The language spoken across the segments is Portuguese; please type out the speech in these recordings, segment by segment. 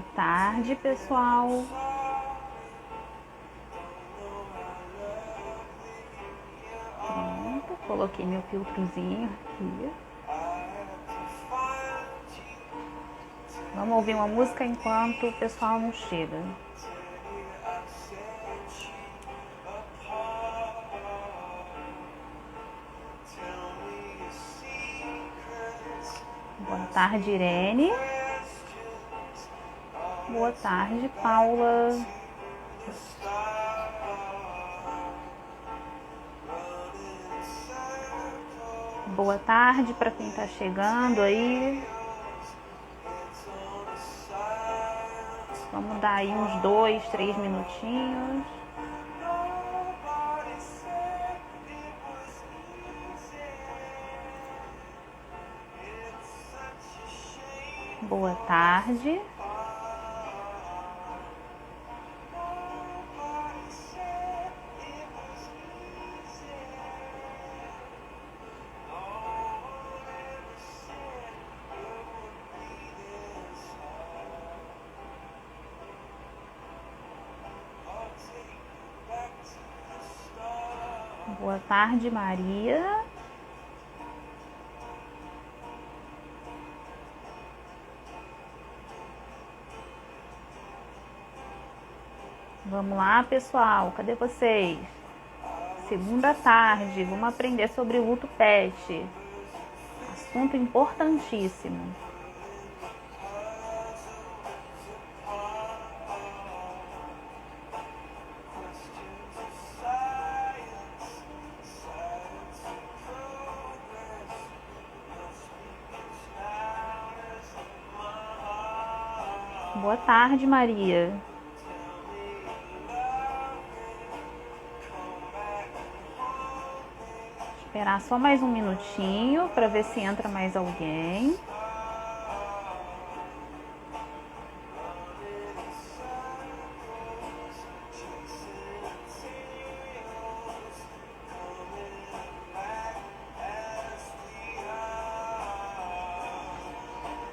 Boa tarde, pessoal. Pronto, coloquei meu filtrozinho aqui. Vamos ouvir uma música enquanto o pessoal não chega. Boa tarde, Irene. Boa tarde, Paula. Boa tarde para quem está chegando aí. Vamos dar aí uns 2, 3 minutinhos. Boa tarde. Boa tarde, Maria. Vamos lá, pessoal. Cadê vocês? Segunda tarde. Vamos aprender sobre o luto pet. Assunto importantíssimo. Boa tarde, Maria. Esperar só mais um minutinho para ver se entra mais alguém.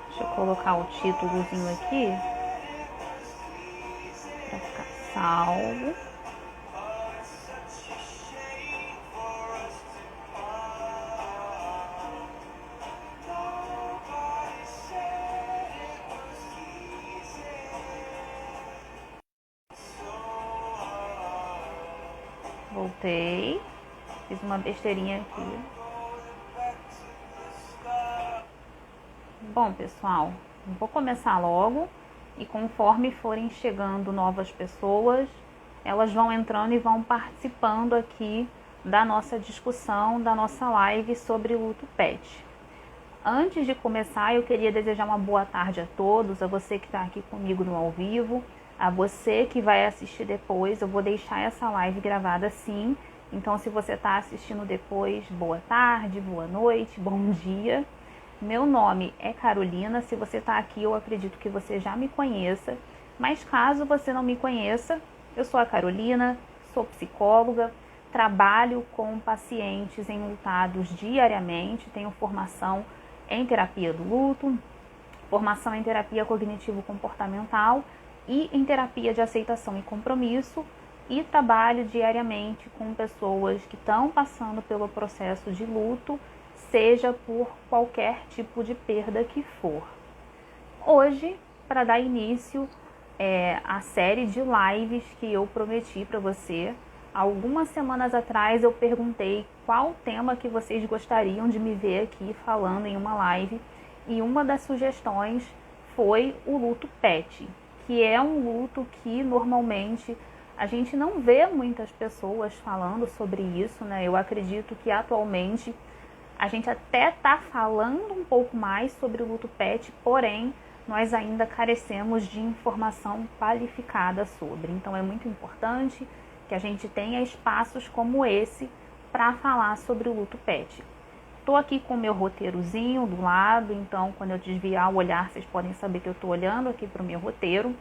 Deixa eu colocar o títulozinho aqui para ficar salvo. Voltei, fiz uma besteirinha aqui. Bom, pessoal, vou começar logo e conforme forem chegando novas pessoas, elas vão entrando e vão participando aqui da nossa discussão, da nossa live sobre luto pet. Antes de começar, eu queria desejar uma boa tarde a todos, a você que está aqui comigo no ao vivo, a você que vai assistir depois. Eu vou deixar essa live gravada sim, então se você está assistindo depois, boa tarde, boa noite, bom dia. Meu nome é Carolina. Se você está aqui, eu acredito que você já me conheça, mas caso você não me conheça, eu sou a Carolina, sou psicóloga, trabalho com pacientes enlutados diariamente, tenho formação em terapia do luto, formação em terapia cognitivo-comportamental e em terapia de aceitação e compromisso, e trabalho diariamente com pessoas que estão passando pelo processo de luto, seja por qualquer tipo de perda que for. Hoje, para dar início à série de lives que eu prometi para você, algumas semanas atrás eu perguntei qual tema que vocês gostariam de me ver aqui falando em uma live, e uma das sugestões foi o luto pet, que é um luto que normalmente a gente não vê muitas pessoas falando sobre isso, né? Eu acredito que atualmente a gente até está falando um pouco mais sobre o luto pet, porém nós ainda carecemos de informação qualificada sobre. Então é muito importante que a gente tenha espaços como esse para falar sobre o luto pet. Estou aqui com o meu roteirozinho do lado, então quando eu desviar o olhar, vocês podem saber que eu estou olhando aqui para o meu roteiro.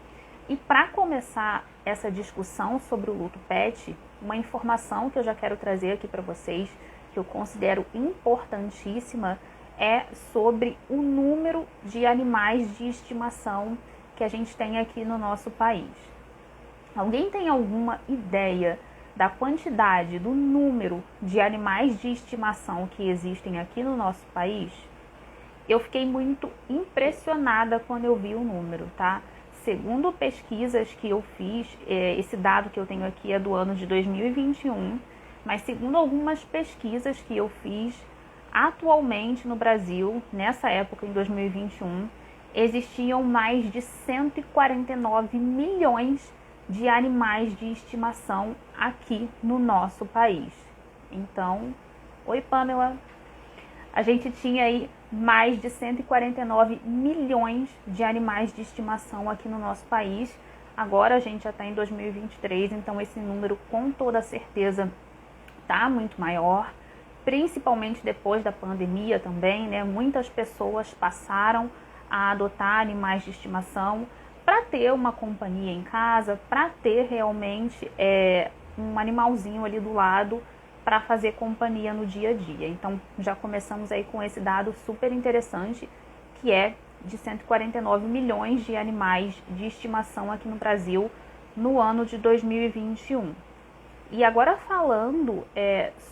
E para começar essa discussão sobre o luto pet, uma informação que eu já quero trazer aqui para vocês, que eu considero importantíssima, é sobre o número de animais de estimação que a gente tem aqui no nosso país. Alguém tem alguma ideia da quantidade, do número de animais de estimação que existem aqui no nosso país? Eu fiquei muito impressionada quando eu vi o número, tá? Segundo pesquisas que eu fiz, esse dado que eu tenho aqui é do ano de 2021, mas segundo algumas pesquisas que eu fiz, atualmente no Brasil, nessa época, em 2021, existiam mais de 149 milhões de animais de estimação aqui no nosso país. Então, oi Pamela, a gente tinha aí mais de 149 milhões de animais de estimação aqui no nosso país. Agora a gente já está em 2023, então esse número com toda certeza está muito maior, principalmente depois da pandemia também, né? Muitas pessoas passaram a adotar animais de estimação para ter uma companhia em casa, para ter realmente um animalzinho ali do lado para fazer companhia no dia a dia. Então já começamos aí com esse dado super interessante, que é de 149 milhões de animais de estimação aqui no Brasil no ano de 2021. E agora falando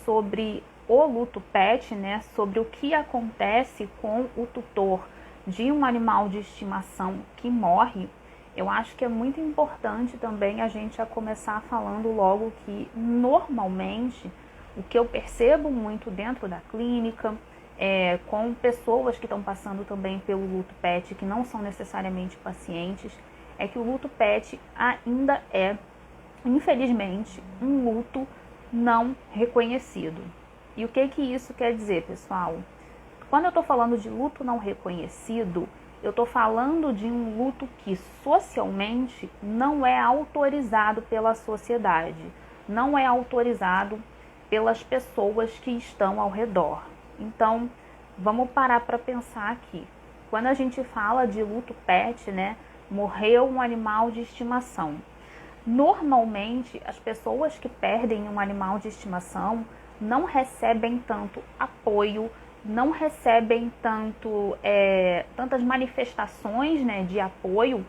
sobre o luto pet, né, sobre o que acontece com o tutor de um animal de estimação que morre, eu acho que é muito importante também a gente já começar falando logo que normalmente o que eu percebo muito dentro da clínica, com pessoas que estão passando também pelo luto pet, que não são necessariamente pacientes, é que o luto pet ainda é, infelizmente, um luto não reconhecido. E o que isso quer dizer, pessoal? Quando eu estou falando de luto não reconhecido, eu estou falando de um luto que socialmente não é autorizado pela sociedade, não é autorizado pelas pessoas que estão ao redor. Então, vamos parar para pensar aqui. Quando a gente fala de luto pet, né, morreu um animal de estimação. Normalmente, as pessoas que perdem um animal de estimação não recebem tanto apoio, não recebem tantas manifestações, né, de apoio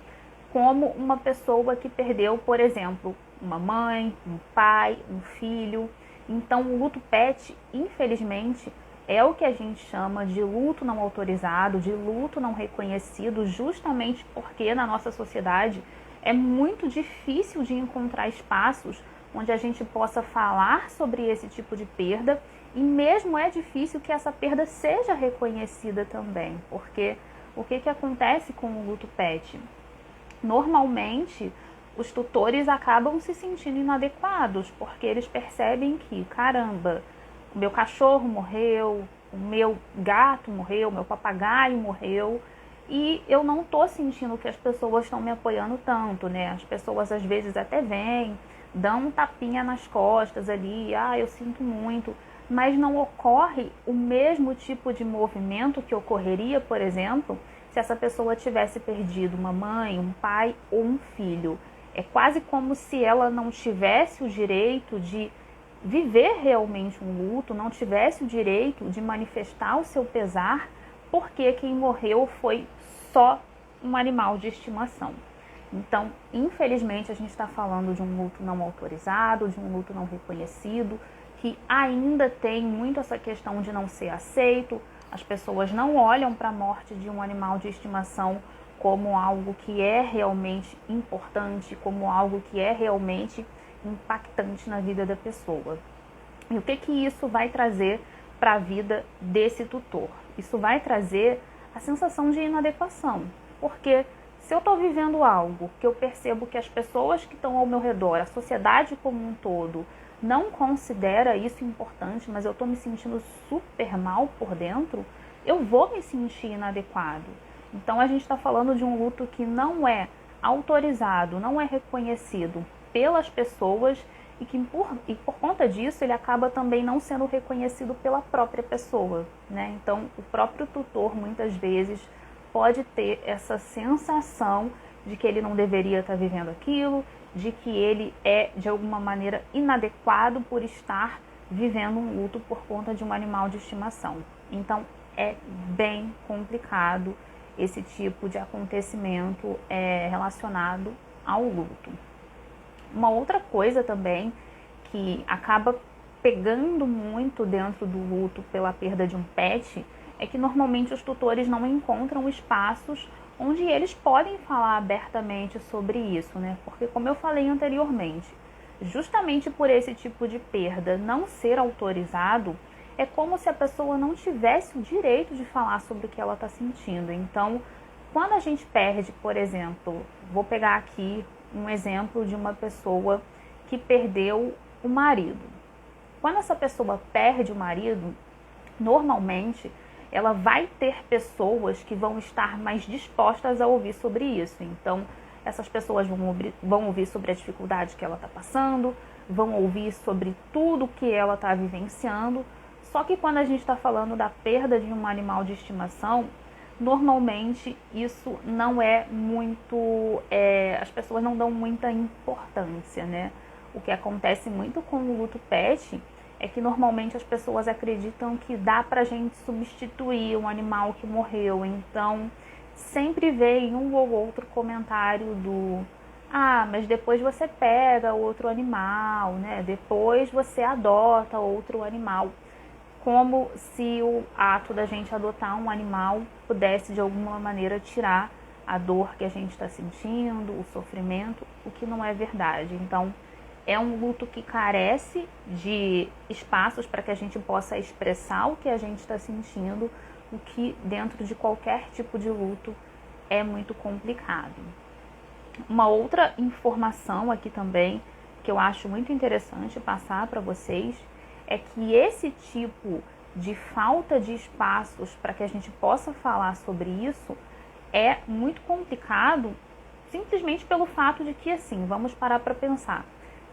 como uma pessoa que perdeu, por exemplo, uma mãe, um pai, um filho. Então, o luto pet, infelizmente, é o que a gente chama de luto não autorizado, de luto não reconhecido, justamente porque na nossa sociedade é muito difícil de encontrar espaços onde a gente possa falar sobre esse tipo de perda, e mesmo é difícil que essa perda seja reconhecida também, porque o que acontece com o luto pet? Normalmente, os tutores acabam se sentindo inadequados, porque eles percebem que, caramba, o meu cachorro morreu, o meu gato morreu, o meu papagaio morreu, e eu não estou sentindo que as pessoas estão me apoiando tanto, né? As pessoas às vezes até vêm, dão um tapinha nas costas ali, eu sinto muito, mas não ocorre o mesmo tipo de movimento que ocorreria, por exemplo, se essa pessoa tivesse perdido uma mãe, um pai ou um filho. É quase como se ela não tivesse o direito de viver realmente um luto, não tivesse o direito de manifestar o seu pesar, porque quem morreu foi só um animal de estimação. Então, infelizmente, a gente está falando de um luto não autorizado, de um luto não reconhecido, que ainda tem muito essa questão de não ser aceito. As pessoas não olham para a morte de um animal de estimação como algo que é realmente importante, como algo que é realmente impactante na vida da pessoa. E o que isso vai trazer para a vida desse tutor? Isso vai trazer a sensação de inadequação, porque se eu estou vivendo algo que eu percebo que as pessoas que estão ao meu redor, a sociedade como um todo, não considera isso importante, mas eu estou me sentindo super mal por dentro, eu vou me sentir inadequado. Então a gente está falando de um luto que não é autorizado, não é reconhecido pelas pessoas e que por conta disso ele acaba também não sendo reconhecido pela própria pessoa, né? Então o próprio tutor muitas vezes pode ter essa sensação de que ele não deveria estar vivendo aquilo, de que ele é de alguma maneira inadequado por estar vivendo um luto por conta de um animal de estimação. Então é bem complicado esse tipo de acontecimento relacionado ao luto. Uma outra coisa também que acaba pegando muito dentro do luto pela perda de um pet é que normalmente os tutores não encontram espaços onde eles podem falar abertamente sobre isso, né? Porque, como eu falei anteriormente, justamente por esse tipo de perda não ser autorizado, é como se a pessoa não tivesse o direito de falar sobre o que ela está sentindo. Então, quando a gente perde, por exemplo, vou pegar aqui um exemplo de uma pessoa que perdeu o marido. Quando essa pessoa perde o marido, normalmente ela vai ter pessoas que vão estar mais dispostas a ouvir sobre isso. Então, essas pessoas vão ouvir sobre a dificuldade que ela está passando, vão ouvir sobre tudo que ela está vivenciando. Só que quando a gente está falando da perda de um animal de estimação, normalmente isso não é muito, as pessoas não dão muita importância, né? O que acontece muito com o luto pet é que normalmente as pessoas acreditam que dá pra gente substituir um animal que morreu. Então, sempre vem um ou outro comentário do mas depois você pega outro animal, né? Depois você adota outro animal. Como se o ato da gente adotar um animal pudesse de alguma maneira tirar a dor que a gente está sentindo, o sofrimento, o que não é verdade. Então, é um luto que carece de espaços para que a gente possa expressar o que a gente está sentindo, o que dentro de qualquer tipo de luto é muito complicado. Uma outra informação aqui também que eu acho muito interessante passar para vocês é que esse tipo de falta de espaços para que a gente possa falar sobre isso é muito complicado, simplesmente pelo fato de que, assim, vamos parar para pensar.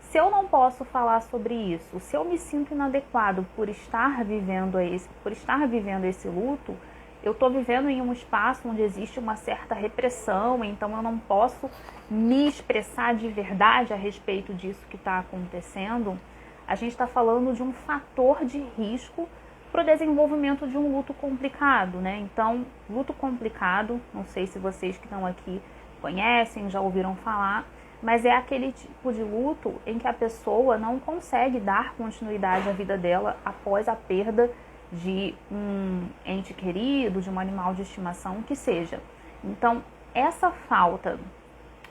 Se eu não posso falar sobre isso, se eu me sinto inadequado por estar vivendo esse luto, eu estou vivendo em um espaço onde existe uma certa repressão, então eu não posso me expressar de verdade a respeito disso que está acontecendo. A gente está falando de um fator de risco para o desenvolvimento de um luto complicado, né? Então, luto complicado, não sei se vocês que estão aqui conhecem, já ouviram falar, mas é aquele tipo de luto em que a pessoa não consegue dar continuidade à vida dela após a perda de um ente querido, de um animal de estimação, que seja. Então, essa falta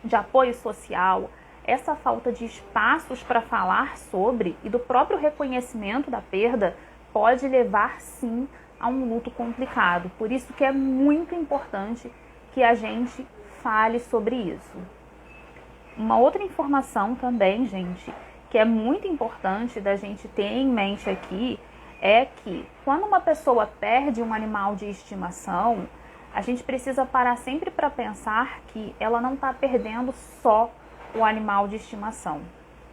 de apoio social, essa falta de espaços para falar sobre e do próprio reconhecimento da perda pode levar, sim, a um luto complicado. Por isso que é muito importante que a gente fale sobre isso. Uma outra informação também, gente, que é muito importante da gente ter em mente aqui, é que quando uma pessoa perde um animal de estimação, a gente precisa parar sempre para pensar que ela não está perdendo só o animal de estimação.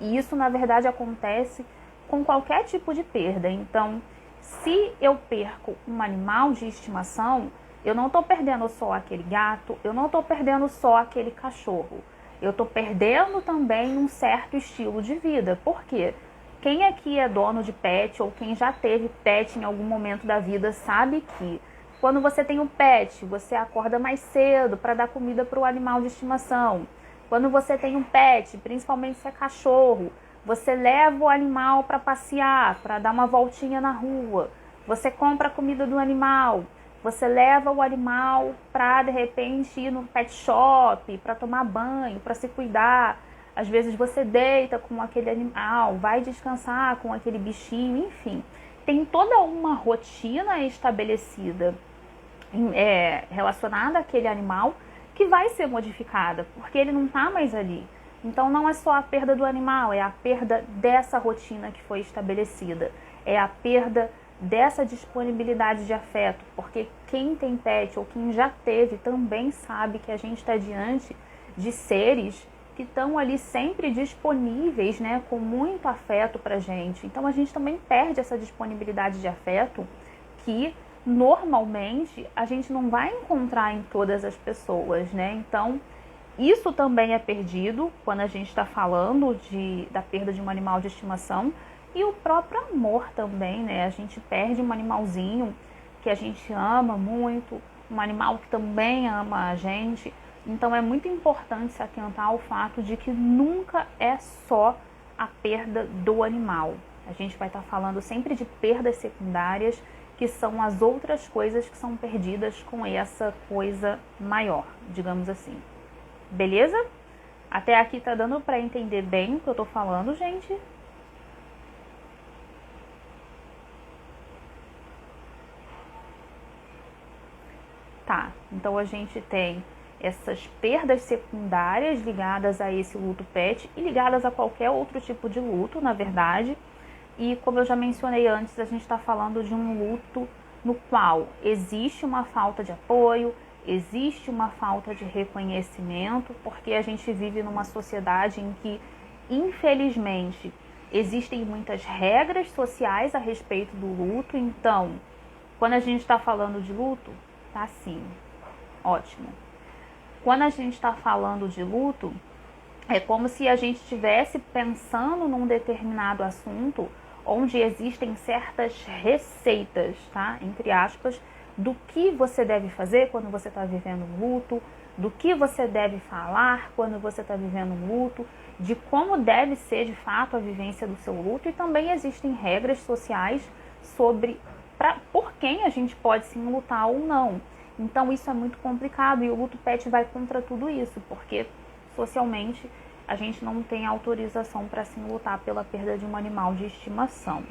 E isso, na verdade, acontece com qualquer tipo de perda. Então, se eu perco um animal de estimação, eu não estou perdendo só aquele gato, eu não estou perdendo só aquele cachorro. Eu estou perdendo também um certo estilo de vida. Por quê? Quem aqui é dono de pet ou quem já teve pet em algum momento da vida sabe que quando você tem um pet, você acorda mais cedo para dar comida para o animal de estimação. Quando você tem um pet, principalmente se é cachorro, você leva o animal para passear, para dar uma voltinha na rua. Você compra a comida do animal. Você leva o animal para, de repente, ir no pet shop, para tomar banho, para se cuidar. Às vezes você deita com aquele animal, vai descansar com aquele bichinho, enfim. Tem toda uma rotina estabelecida relacionada àquele animal que vai ser modificada, porque ele não está mais ali. Então não é só a perda do animal, é a perda dessa rotina que foi estabelecida. É a perda dessa disponibilidade de afeto, porque quem tem pet ou quem já teve também sabe que a gente está diante de seres que estão ali sempre disponíveis, né, com muito afeto pra gente. Então a gente também perde essa disponibilidade de afeto que normalmente a gente não vai encontrar em todas as pessoas, né? Então isso também é perdido quando a gente está falando da perda de um animal de estimação. E o próprio amor também, né? A gente perde um animalzinho que a gente ama muito, um animal que também ama a gente. Então é muito importante se atentar ao fato de que nunca é só a perda do animal. A gente vai estar falando sempre de perdas secundárias, que são as outras coisas que são perdidas com essa coisa maior, digamos assim. Beleza? Até aqui tá dando para entender bem o que eu tô falando, gente? Tá, então a gente tem essas perdas secundárias ligadas a esse luto pet e ligadas a qualquer outro tipo de luto, na verdade. E como eu já mencionei antes, a gente está falando de um luto no qual existe uma falta de apoio, existe uma falta de reconhecimento, porque a gente vive numa sociedade em que, infelizmente, existem muitas regras sociais a respeito do luto. Então, quando a gente está falando de luto, tá assim, ótimo. Quando a gente está falando de luto, é como se a gente estivesse pensando num determinado assunto onde existem certas receitas, tá? Entre aspas, do que você deve fazer quando você está vivendo um luto, do que você deve falar quando você está vivendo um luto, de como deve ser de fato a vivência do seu luto, e também existem regras sociais sobre por quem a gente pode se lutar ou não. Então isso é muito complicado e o luto pet vai contra tudo isso, porque socialmente a gente não tem autorização para se lutar pela perda de um animal de estimação.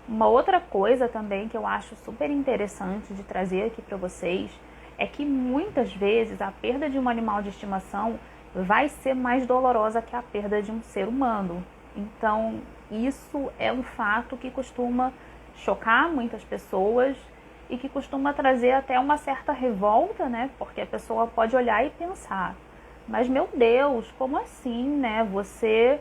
Uma outra coisa também que eu acho super interessante de trazer aqui para vocês é que muitas vezes a perda de um animal de estimação vai ser mais dolorosa que a perda de um ser humano. Então isso é um fato que costuma chocar muitas pessoas e que costuma trazer até uma certa revolta, né? Porque a pessoa pode olhar e pensar: mas meu Deus, como assim, né? Você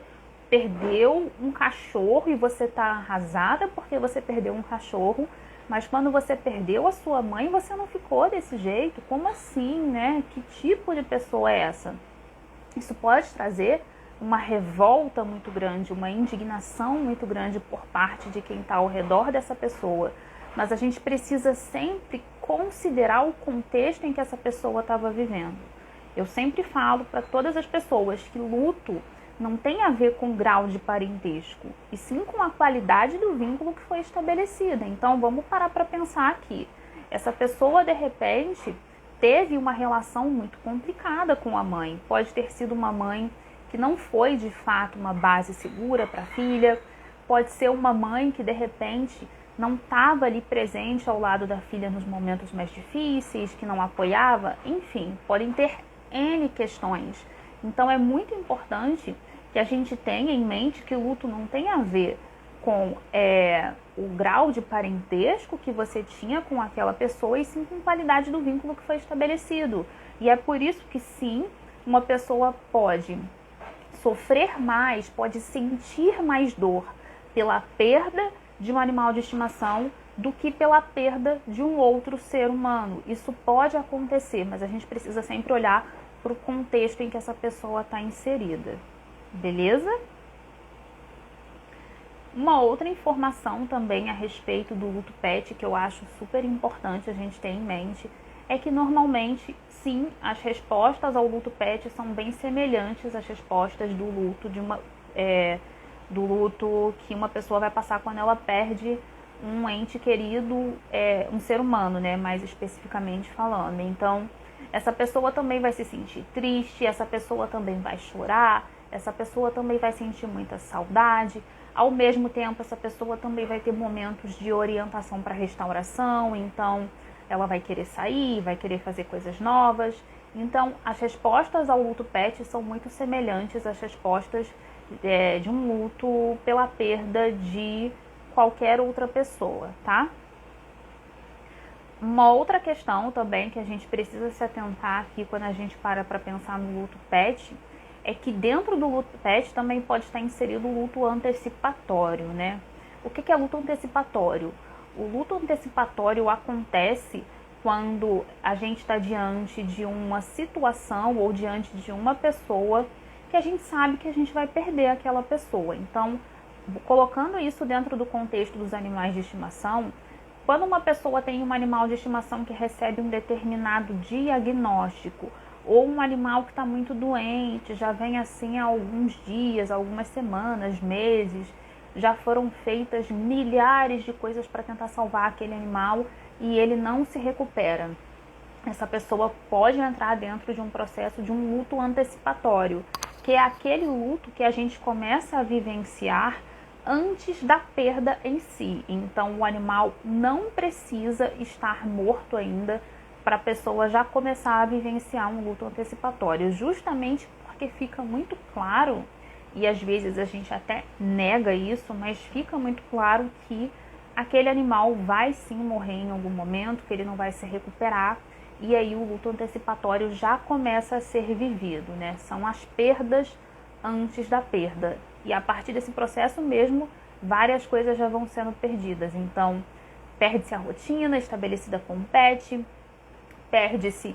perdeu um cachorro e você tá arrasada porque você perdeu um cachorro, mas quando você perdeu a sua mãe, você não ficou desse jeito? Como assim, né? Que tipo de pessoa é essa? Isso pode trazer uma revolta muito grande, uma indignação muito grande por parte de quem está ao redor dessa pessoa. Mas a gente precisa sempre considerar o contexto em que essa pessoa estava vivendo. Eu sempre falo para todas as pessoas que luto não tem a ver com grau de parentesco, e sim com a qualidade do vínculo que foi estabelecida. Então vamos parar para pensar aqui. Essa pessoa, de repente, teve uma relação muito complicada com a mãe. Pode ter sido uma mãe que não foi de fato uma base segura para a filha. Pode ser uma mãe que de repente não estava ali presente ao lado da filha nos momentos mais difíceis, que não apoiava. Enfim, podem ter N questões. Então é muito importante que a gente tenha em mente que o luto não tem a ver com o grau de parentesco que você tinha com aquela pessoa, e sim com a qualidade do vínculo que foi estabelecido. E é por isso que sim, uma pessoa pode sofrer mais, pode sentir mais dor pela perda de um animal de estimação do que pela perda de um outro ser humano. Isso pode acontecer, mas a gente precisa sempre olhar para o contexto em que essa pessoa está inserida. Beleza? Uma outra informação também a respeito do luto pet que eu acho super importante a gente ter em mente é que normalmente, sim, as respostas ao luto pet são bem semelhantes às respostas do luto do luto que uma pessoa vai passar quando ela perde um ente querido, um ser humano, né, mais especificamente falando. Então, essa pessoa também vai se sentir triste, essa pessoa também vai chorar, essa pessoa também vai sentir muita saudade. Ao mesmo tempo, essa pessoa também vai ter momentos de orientação para restauração, então ela vai querer sair, vai querer fazer coisas novas. Então, as respostas ao luto pet são muito semelhantes às respostas de um luto pela perda de qualquer outra pessoa, tá? Uma outra questão também que a gente precisa se atentar aqui quando a gente para pensar no luto pet é que dentro do luto pet também pode estar inserido o luto antecipatório, né? O que é luto antecipatório? O luto antecipatório acontece quando a gente está diante de uma situação ou diante de uma pessoa que a gente sabe que a gente vai perder aquela pessoa. Então, colocando isso dentro do contexto dos animais de estimação, Quando uma pessoa tem um animal de estimação que recebe um determinado diagnóstico, ou um animal que está muito doente, já vem assim há alguns dias, algumas semanas, meses, já foram feitas milhares de coisas para tentar salvar aquele animal e ele não se recupera. Essa pessoa pode entrar dentro de um processo de um luto antecipatório, que é aquele luto que a gente começa a vivenciar antes da perda em si. Então, o animal não precisa estar morto ainda para a pessoa já começar a vivenciar um luto antecipatório, justamente porque fica muito claro, e às vezes a gente até nega isso, mas fica muito claro que aquele animal vai sim morrer em algum momento, que ele não vai se recuperar, e aí o luto antecipatório já começa a ser vivido, né? São as perdas antes da perda. E a partir desse processo mesmo, várias coisas já vão sendo perdidas. Então, perde-se a rotina estabelecida com o pet, perde-se...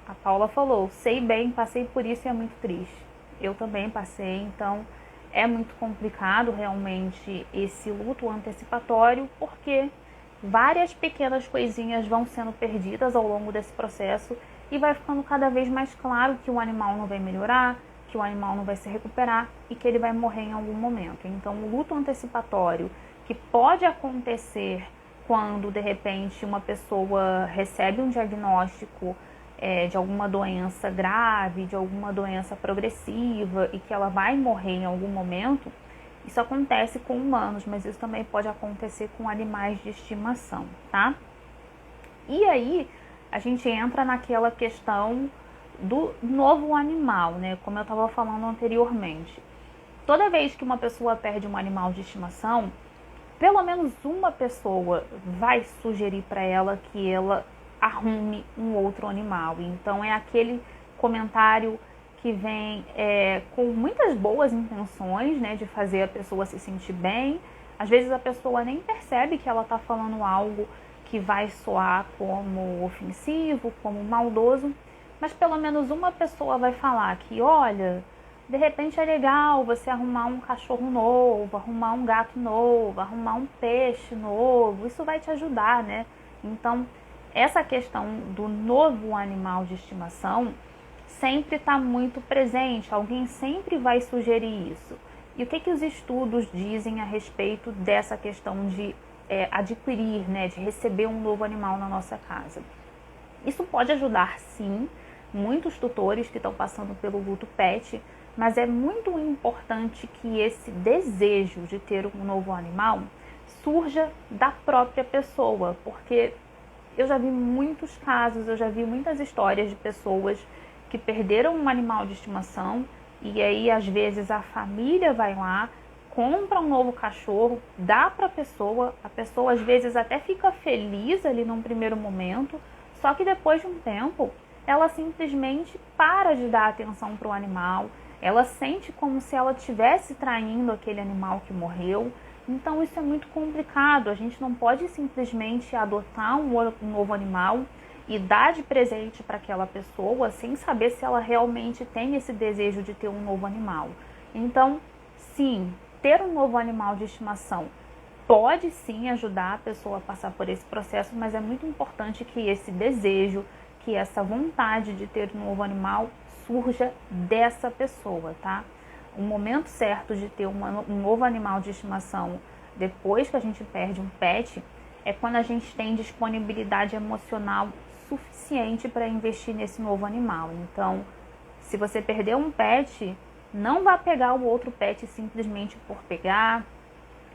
A Paula falou, sei bem, passei por isso e é muito triste. Eu também passei, então é muito complicado realmente esse luto antecipatório, porque várias pequenas coisinhas vão sendo perdidas ao longo desse processo e vai ficando cada vez mais claro que o animal não vai melhorar, que o animal não vai se recuperar e que ele vai morrer em algum momento. Então, o luto antecipatório, que pode acontecer quando, de repente, uma pessoa recebe um diagnóstico de alguma doença grave, de alguma doença progressiva e que ela vai morrer em algum momento, isso acontece com humanos, mas isso também pode acontecer com animais de estimação, tá? E aí, a gente entra naquela questão do novo animal, né? Como eu estava falando anteriormente. Toda vez que uma pessoa perde um animal de estimação, pelo menos uma pessoa vai sugerir para ela que ela arrume um outro animal. Então é aquele comentário que vem com muitas boas intenções, né, de fazer a pessoa se sentir bem. Às vezes a pessoa nem percebe que ela está falando algo que vai soar como ofensivo, como maldoso, mas pelo menos uma pessoa vai falar que, olha, de repente é legal você arrumar um cachorro novo, arrumar um gato novo, arrumar um peixe novo, isso vai te ajudar, né? Então, essa questão do novo animal de estimação sempre está muito presente, alguém sempre vai sugerir isso. E o que os estudos dizem a respeito dessa questão de adquirir, né, de receber um novo animal na nossa casa? Isso pode ajudar, sim, muitos tutores que estão passando pelo luto pet, mas é muito importante que esse desejo de ter um novo animal surja da própria pessoa, porque eu já vi muitos casos, eu já vi muitas histórias de pessoas que perderam um animal de estimação e aí às vezes a família vai lá, compra um novo cachorro, dá para a pessoa às vezes até fica feliz ali num primeiro momento, só que depois de um tempo ela simplesmente para de dar atenção para o animal, ela sente como se ela estivesse traindo aquele animal que morreu. Então isso é muito complicado, a gente não pode simplesmente adotar um novo animal e dar de presente para aquela pessoa sem saber se ela realmente tem esse desejo de ter um novo animal. Então, sim, ter um novo animal de estimação pode sim ajudar a pessoa a passar por esse processo, mas é muito importante que esse desejo, que essa vontade de ter um novo animal surja dessa pessoa, tá? O momento certo de ter um novo animal de estimação depois que a gente perde um pet é quando a gente tem disponibilidade emocional suficiente para investir nesse novo animal. Então, se você perdeu um pet, não vá pegar o outro pet simplesmente por pegar,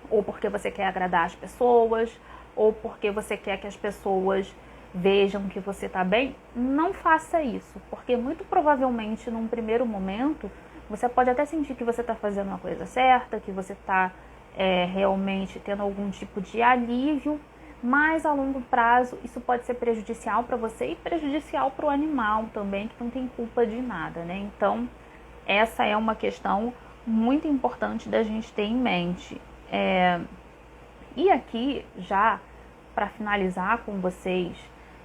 ou porque você quer agradar as pessoas, ou porque você quer que as pessoas vejam que você está bem. Não faça isso, porque muito provavelmente num primeiro momento você pode até sentir que você está fazendo uma coisa certa, que você está realmente tendo algum tipo de alívio, mas a longo prazo isso pode ser prejudicial para você e prejudicial para o animal também, que não tem culpa de nada, né? Então, essa é uma questão muito importante da gente ter em mente. E aqui, já para finalizar com vocês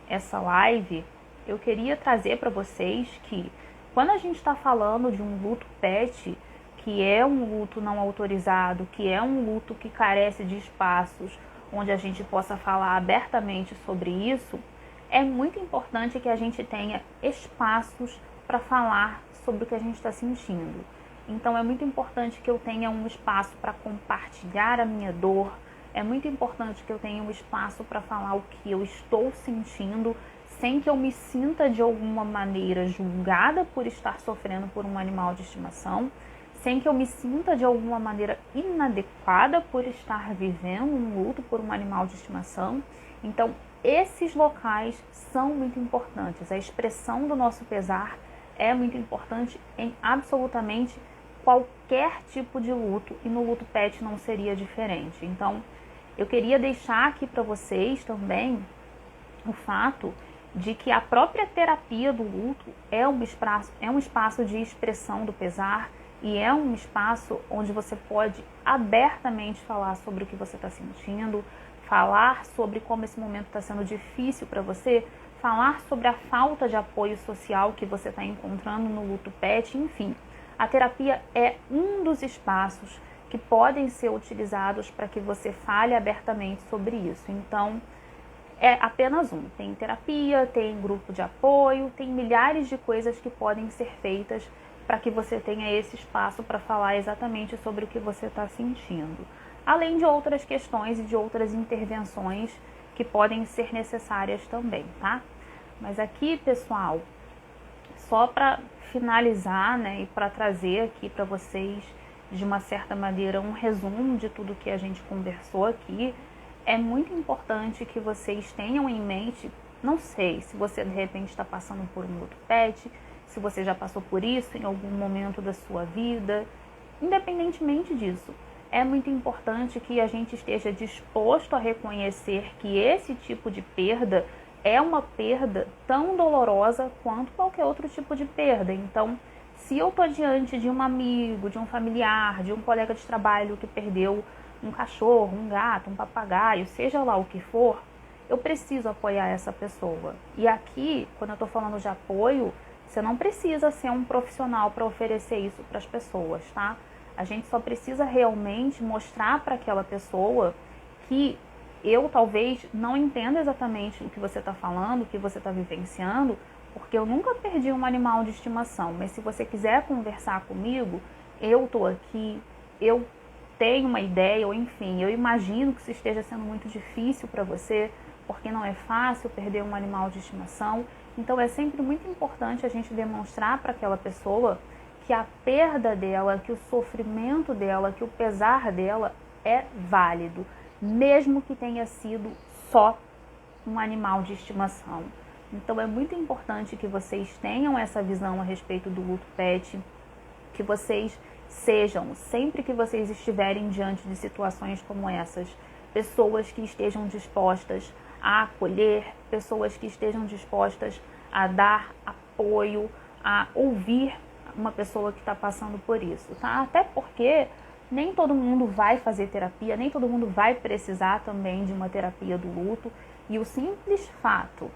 essa live, eu queria trazer para vocês que quando a gente está falando de um luto pet, que é um luto não autorizado, que é um luto que carece de espaços, onde a gente possa falar abertamente sobre isso, é muito importante que a gente tenha espaços para falar sobre o que a gente está sentindo. Então é muito importante que eu tenha um espaço para compartilhar a minha dor, é muito importante que eu tenha um espaço para falar o que eu estou sentindo, sem que eu me sinta de alguma maneira julgada por estar sofrendo por um animal de estimação, sem que eu me sinta de alguma maneira inadequada por estar vivendo um luto por um animal de estimação. Então, esses locais são muito importantes. A expressão do nosso pesar é muito importante em absolutamente qualquer tipo de luto, e no luto pet não seria diferente. Então, eu queria deixar aqui para vocês também o fato de que a própria terapia do luto é um espaço de expressão do pesar, e é um espaço onde você pode abertamente falar sobre o que você está sentindo, falar sobre como esse momento está sendo difícil para você, falar sobre a falta de apoio social que você está encontrando no luto pet, enfim. A terapia é um dos espaços que podem ser utilizados para que você fale abertamente sobre isso. Então, é apenas um. Tem terapia, tem grupo de apoio, tem milhares de coisas que podem ser feitas para que você tenha esse espaço para falar exatamente sobre o que você está sentindo. Além de outras questões e de outras intervenções que podem ser necessárias também, tá? Mas aqui, pessoal, só para finalizar, né, e para trazer aqui para vocês, de uma certa maneira, um resumo de tudo que a gente conversou aqui, é muito importante que vocês tenham em mente, não sei se você de repente está passando por um luto pet, se você já passou por isso em algum momento da sua vida, independentemente disso, é muito importante que a gente esteja disposto a reconhecer que esse tipo de perda é uma perda tão dolorosa quanto qualquer outro tipo de perda. Então, se eu estou diante de um amigo, de um familiar, de um colega de trabalho que perdeu um cachorro, um gato, um papagaio, seja lá o que for, eu preciso apoiar essa pessoa. E aqui, quando eu estou falando de apoio, você não precisa ser um profissional para oferecer isso para as pessoas, tá? A gente só precisa realmente mostrar para aquela pessoa que eu talvez não entenda exatamente o que você está falando, o que você está vivenciando, porque eu nunca perdi um animal de estimação. Mas se você quiser conversar comigo, eu estou aqui, eu tenho uma ideia, ou enfim, eu imagino que isso esteja sendo muito difícil para você, porque não é fácil perder um animal de estimação. Então é sempre muito importante a gente demonstrar para aquela pessoa que a perda dela, que o sofrimento dela, que o pesar dela é válido, mesmo que tenha sido só um animal de estimação. Então é muito importante que vocês tenham essa visão a respeito do luto pet, que vocês sejam, sempre que vocês estiverem diante de situações como essas, pessoas que estejam dispostas a acolher, pessoas que estejam dispostas a dar apoio, a ouvir uma pessoa que está passando por isso, tá? Até porque nem todo mundo vai fazer terapia, nem todo mundo vai precisar também de uma terapia do luto, e o simples fato,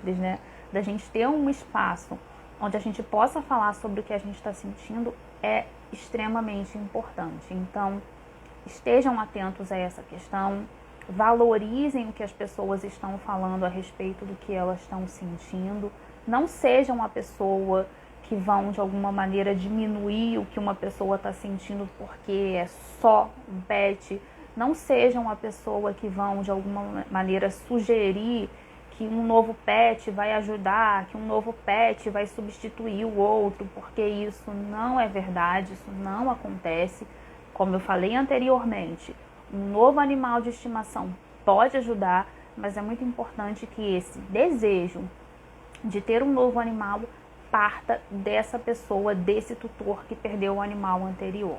né, da gente ter um espaço onde a gente possa falar sobre o que a gente está sentindo é extremamente importante. Então, estejam atentos a essa questão, valorizem o que as pessoas estão falando a respeito do que elas estão sentindo, não sejam a pessoa que vão de alguma maneira diminuir o que uma pessoa está sentindo porque é só um pet, não sejam a pessoa que vão de alguma maneira sugerir que um novo pet vai ajudar, que um novo pet vai substituir o outro, porque isso não é verdade, isso não acontece. Como eu falei anteriormente, um novo animal de estimação pode ajudar, mas é muito importante que esse desejo de ter um novo animal parta dessa pessoa, desse tutor que perdeu o animal anterior.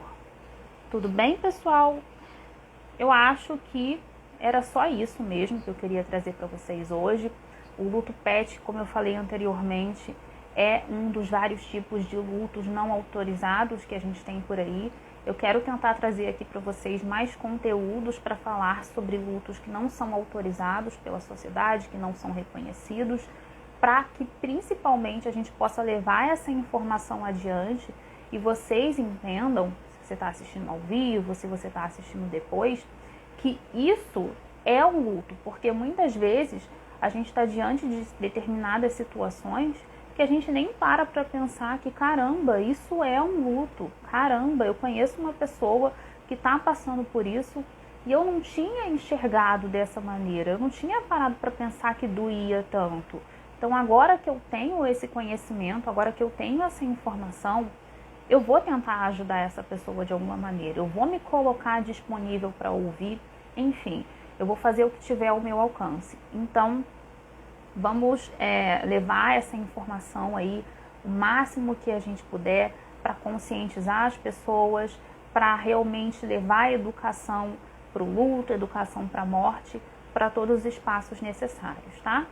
Tudo bem, pessoal? Eu acho que era só isso mesmo que eu queria trazer para vocês hoje. O luto pet, como eu falei anteriormente, é um dos vários tipos de lutos não autorizados que a gente tem por aí. Eu quero tentar trazer aqui para vocês mais conteúdos para falar sobre lutos que não são autorizados pela sociedade, que não são reconhecidos, para que principalmente a gente possa levar essa informação adiante e vocês entendam, se você está assistindo ao vivo, se você está assistindo depois, que isso é um luto, porque muitas vezes a gente está diante de determinadas situações que a gente nem para pensar que, caramba, isso é um luto, caramba, eu conheço uma pessoa que está passando por isso e eu não tinha enxergado dessa maneira, eu não tinha parado para pensar que doía tanto. Então agora que eu tenho esse conhecimento, agora que eu tenho essa informação, eu vou tentar ajudar essa pessoa de alguma maneira, eu vou me colocar disponível para ouvir, enfim, eu vou fazer o que tiver ao meu alcance. Então, vamos levar essa informação aí o máximo que a gente puder para conscientizar as pessoas, para realmente levar a educação para o luto, educação para a morte, para todos os espaços necessários, tá?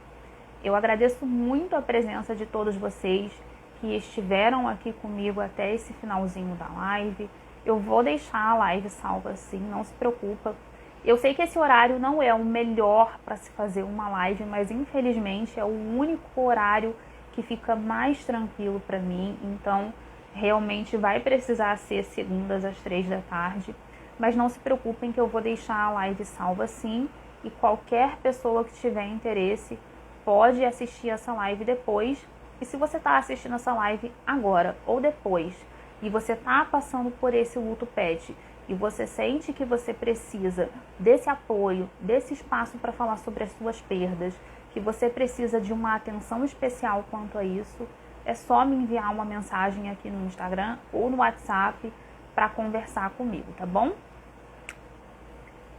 Eu agradeço muito a presença de todos vocês que estiveram aqui comigo até esse finalzinho da live. Eu vou deixar a live salva assim, não se preocupa. Eu sei que esse horário não é o melhor para se fazer uma live, mas infelizmente é o único horário que fica mais tranquilo para mim. Então, realmente vai precisar ser segundas às 3 da tarde. Mas não se preocupem que eu vou deixar a live salva sim. E qualquer pessoa que tiver interesse pode assistir essa live depois. E se você está assistindo essa live agora ou depois e você está passando por esse luto pet e você sente que você precisa desse apoio, desse espaço para falar sobre as suas perdas, que você precisa de uma atenção especial quanto a isso, é só me enviar uma mensagem aqui no Instagram ou no WhatsApp para conversar comigo, tá bom?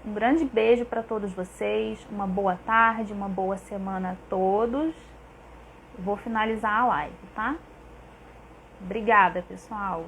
Um grande beijo para todos vocês, uma boa tarde, uma boa semana a todos. Vou finalizar a live, tá? Obrigada, pessoal!